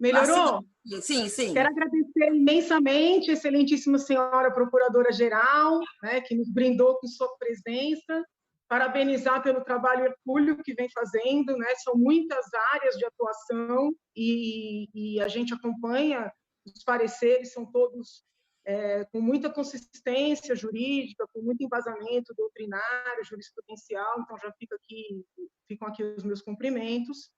Melhorou? Sim, sim. Quero agradecer imensamente, excelentíssima senhora procuradora-geral, né, que nos brindou com sua presença, parabenizar pelo trabalho hercúleo que vem fazendo, né, são muitas áreas de atuação e a gente acompanha os pareceres, são todos com muita consistência jurídica, com muito embasamento doutrinário, jurisprudencial, então já ficam aqui os meus cumprimentos.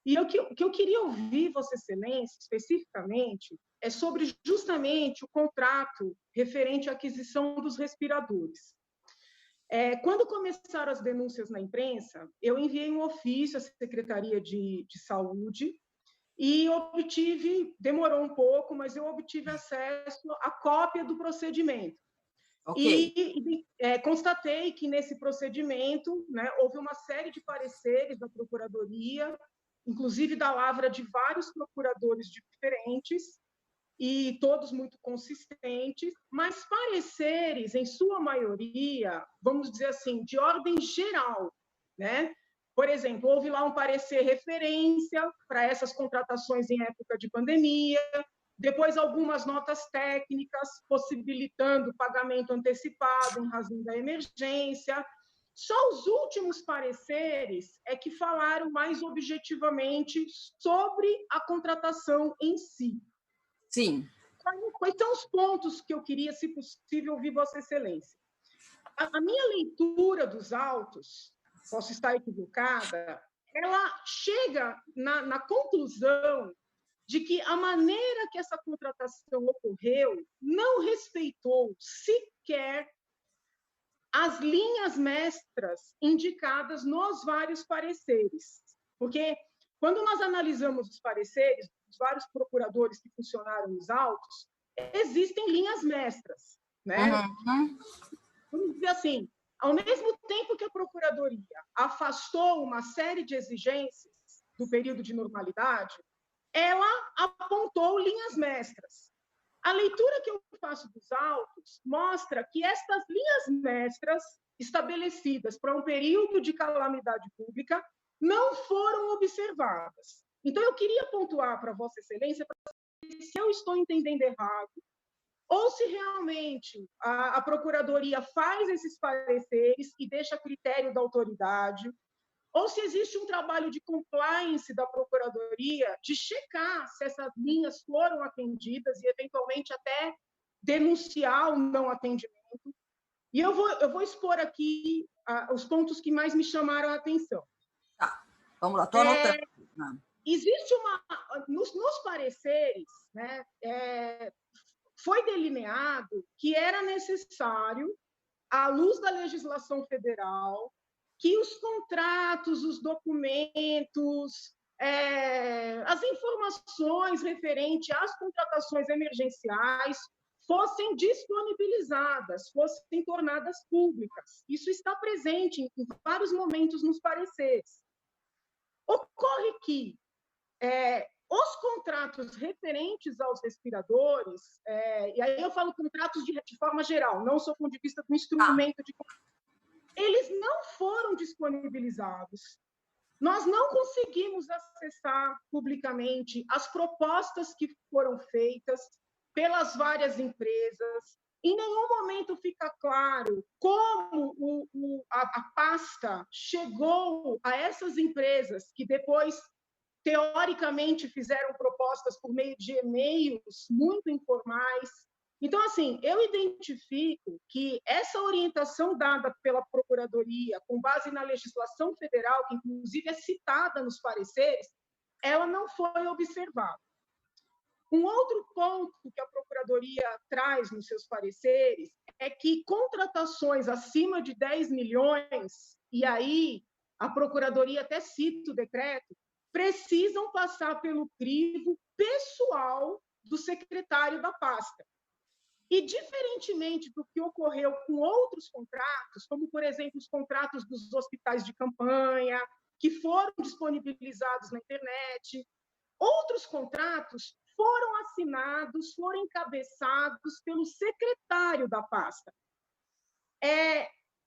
E o que eu queria ouvir, Vossa Excelência, especificamente, é sobre justamente o contrato referente à aquisição dos respiradores. Quando começaram as denúncias na imprensa, eu enviei um ofício à Secretaria de Saúde e demorou um pouco, mas eu obtive acesso à cópia do procedimento. Ok. Constatei que, nesse procedimento, né, houve uma série de pareceres da Procuradoria, inclusive da lavra de vários procuradores diferentes, e todos muito consistentes, mas pareceres, em sua maioria, vamos dizer assim, de ordem geral, né? Por exemplo, houve lá um parecer referência para essas contratações em época de pandemia, depois algumas notas técnicas possibilitando o pagamento antecipado em razão da emergência. Só os últimos pareceres é que falaram mais objetivamente sobre a contratação em si. Sim. Quais são os pontos que eu queria, se possível, ouvir Vossa Excelência? A minha leitura dos autos, posso estar equivocada, ela chega na conclusão de que a maneira que essa contratação ocorreu não respeitou sequer as linhas mestras indicadas nos vários pareceres. Porque, quando nós analisamos os pareceres dos vários procuradores que funcionaram nos autos, existem linhas mestras, né? Uhum. Vamos dizer assim, ao mesmo tempo que a Procuradoria afastou uma série de exigências do período de normalidade, ela apontou linhas mestras. A leitura que eu faço dos autos mostra que estas linhas mestras estabelecidas para um período de calamidade pública não foram observadas. Então, eu queria pontuar para Vossa Excelência para saber se eu estou entendendo errado ou se realmente a Procuradoria faz esses pareceres e deixa a critério da autoridade, ou se existe um trabalho de compliance da Procuradoria de checar se essas linhas foram atendidas e, eventualmente, até denunciar o não atendimento. E eu vou expor aqui os pontos que mais me chamaram a atenção. Tá, vamos lá, estou anotando. Existe nos pareceres, né, foi delineado que era necessário, à luz da legislação federal, que os contratos, os documentos, as informações referentes às contratações emergenciais fossem disponibilizadas, fossem tornadas públicas. Isso está presente em vários momentos nos pareceres. Ocorre que os contratos referentes aos respiradores, e aí eu falo contratos de forma geral, não só do ponto de vista do instrumento de contrato, eles não foram disponibilizados. Nós não conseguimos acessar publicamente as propostas que foram feitas pelas várias empresas. Em nenhum momento fica claro como a pasta chegou a essas empresas que depois, teoricamente, fizeram propostas por meio de e-mails muito informais. Então, assim, eu identifico que essa orientação dada pela Procuradoria, com base na legislação federal, que inclusive é citada nos pareceres, ela não foi observada. Um outro ponto que a Procuradoria traz nos seus pareceres é que contratações acima de 10 milhões, e aí a Procuradoria até cita o decreto, precisam passar pelo crivo pessoal do secretário da pasta. E, diferentemente do que ocorreu com outros contratos, como, por exemplo, os contratos dos hospitais de campanha, que foram disponibilizados na internet, outros contratos foram assinados, foram encabeçados pelo secretário da pasta.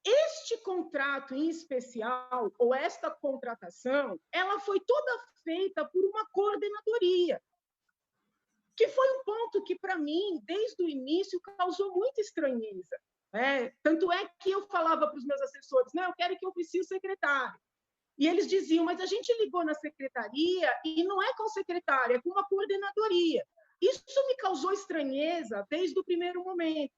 Este contrato em especial, ou esta contratação, ela foi toda feita por uma coordenadoria. que foi um ponto que, para mim, desde o início, causou muita estranheza. Tanto é que eu falava para os meus assessores, não, eu quero que eu oficie o secretário. E eles diziam, mas a gente ligou na secretaria e não é com o secretário, é com uma coordenadoria. Isso me causou estranheza desde o primeiro momento.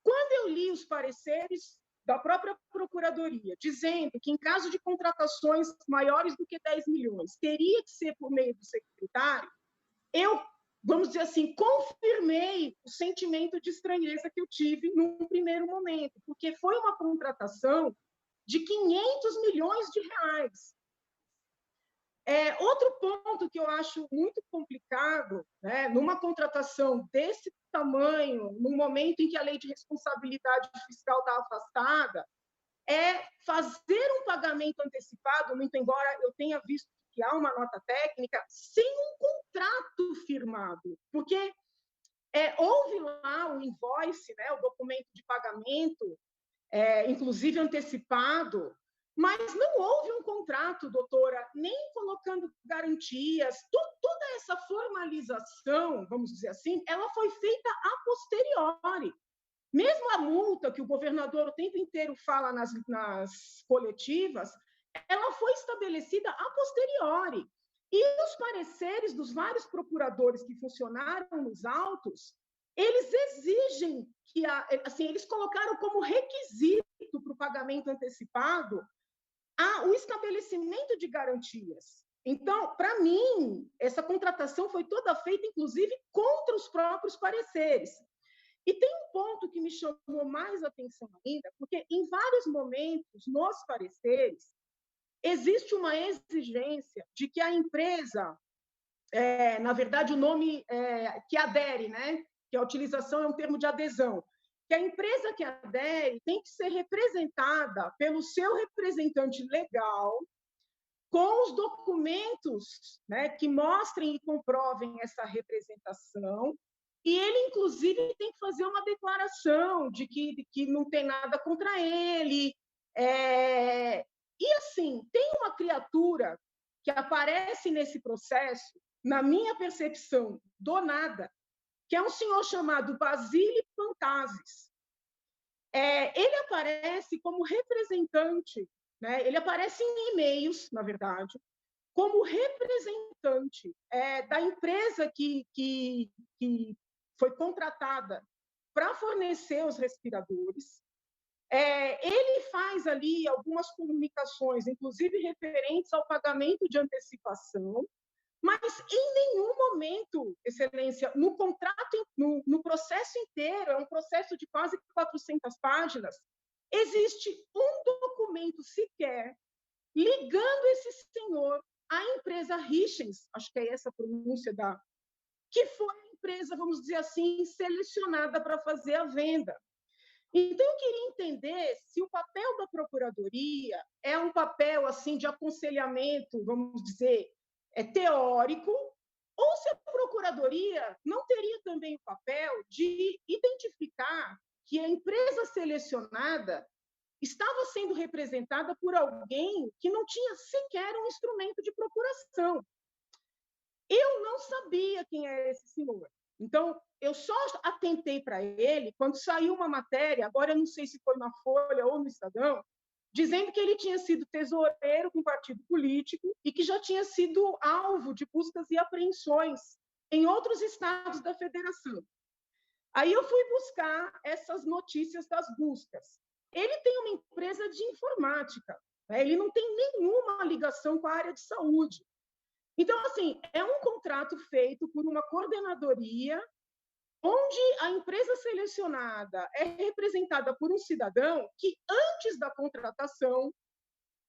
Quando eu li os pareceres da própria Procuradoria, dizendo que, em caso de contratações maiores do que 10 milhões, teria que ser por meio do secretário, eu, vamos dizer assim, confirmei o sentimento de estranheza que eu tive num primeiro momento, porque foi uma contratação de 500 milhões de reais. Outro ponto que eu acho muito complicado, né, numa contratação desse tamanho, no momento em que a lei de responsabilidade fiscal está afastada, é fazer um pagamento antecipado, muito embora eu tenha visto que há uma nota técnica, sem um contrato firmado, porque houve lá o invoice, né, o documento de pagamento, inclusive antecipado, mas não houve um contrato, doutora, nem colocando garantias. Toda essa formalização, vamos dizer assim, ela foi feita a posteriori. Mesmo a multa que o governador o tempo inteiro fala nas coletivas, ela foi estabelecida a posteriori. E os pareceres dos vários procuradores que funcionaram nos autos, eles exigem que, assim, eles colocaram como requisito para o pagamento antecipado o estabelecimento de garantias. Então, para mim, essa contratação foi toda feita, inclusive, contra os próprios pareceres. E tem um ponto que me chamou mais atenção ainda, porque em vários momentos, nos pareceres, existe uma exigência de que a empresa, na verdade, o nome que adere, né? Que a utilização é um termo de adesão, que a empresa que adere tem que ser representada pelo seu representante legal, com os documentos, né, que mostrem e comprovem essa representação, e ele, inclusive, tem que fazer uma declaração de que não tem nada contra ele. E, assim, tem uma criatura que aparece nesse processo, na minha percepção, do nada, que é um senhor chamado Basílio Fantazes. Ele aparece como representante, né? Ele aparece em e-mails, na verdade, como representante da empresa que foi contratada para fornecer os respiradores. Ele faz ali algumas comunicações, inclusive referentes ao pagamento de antecipação, mas em nenhum momento, Excelência, no contrato, no processo inteiro, é um processo de quase 400 páginas, existe um documento sequer ligando esse senhor à empresa Richens, acho que é essa a pronúncia que foi a empresa, vamos dizer assim, selecionada para fazer a venda. Então, eu queria entender se o papel da Procuradoria é um papel assim de aconselhamento, vamos dizer, teórico, ou se a Procuradoria não teria também o papel de identificar que a empresa selecionada estava sendo representada por alguém que não tinha sequer um instrumento de procuração. Eu não sabia quem era esse senhor. Então, eu só atentei para ele quando saiu uma matéria, agora eu não sei se foi na Folha ou no Estadão, dizendo que ele tinha sido tesoureiro de um partido político e que já tinha sido alvo de buscas e apreensões em outros estados da federação. Aí eu fui buscar essas notícias das buscas. Ele tem uma empresa de informática, né? Ele não tem nenhuma ligação com a área de saúde. Então, assim, é um contrato feito por uma coordenadoria onde a empresa selecionada é representada por um cidadão que, antes da contratação,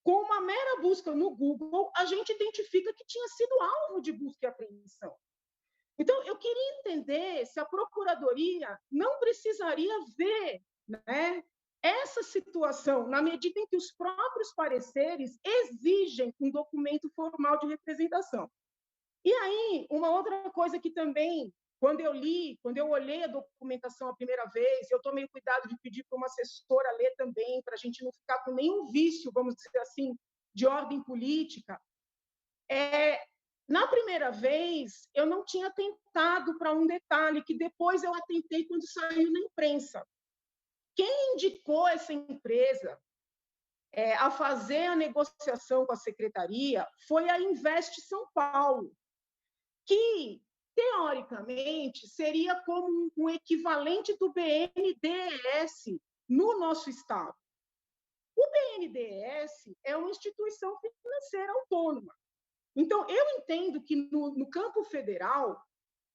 com uma mera busca no Google, a gente identifica que tinha sido alvo de busca e apreensão. Então, eu queria entender se a Procuradoria não precisaria ver, né, essa situação, na medida em que os próprios pareceres exigem um documento formal de representação. E aí, uma outra coisa que também, quando eu olhei a documentação a primeira vez, eu tomei cuidado de pedir para uma assessora ler também, para a gente não ficar com nenhum vício, vamos dizer assim, de ordem política, Na primeira vez, eu não tinha atentado para um detalhe que depois eu atentei quando saiu na imprensa. Quem indicou essa empresa a fazer a negociação com a secretaria foi a Invest São Paulo, que, teoricamente, seria como um equivalente do BNDES no nosso estado. O BNDES é uma instituição financeira autônoma. Então, eu entendo que no campo federal,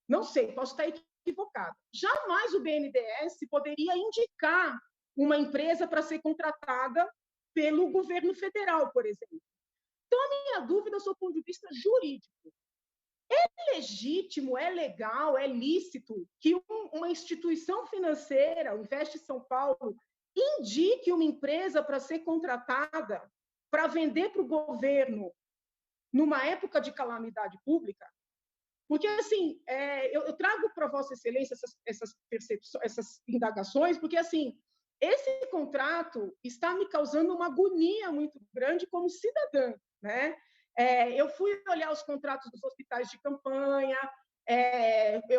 não sei, posso estar equivocada, jamais o BNDES poderia indicar uma empresa para ser contratada pelo governo federal, por exemplo. Então, a minha dúvida, do ponto de vista jurídico, é legítimo, é legal, é lícito que uma instituição financeira, o Invest São Paulo, indique uma empresa para ser contratada para vender para o governo numa época de calamidade pública? Porque, assim, eu trago para Vossa Excelência essas indagações, porque, assim, esse contrato está me causando uma agonia muito grande como cidadã, né? Eu fui olhar os contratos dos hospitais de campanha,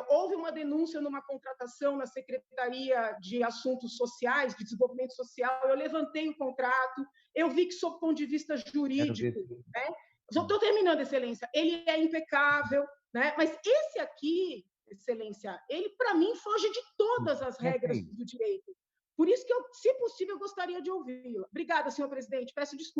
houve uma denúncia numa contratação na Secretaria de Assuntos Sociais, de Desenvolvimento Social, eu levantei o contrato, eu vi que, sob o ponto de vista jurídico, né? Estou terminando, Excelência, ele é impecável, né? Mas esse aqui, Excelência, ele, para mim, foge de todas as regras do direito. Por isso que, se possível, eu gostaria de ouvi-la. Obrigada, senhor presidente. Peço desculpas.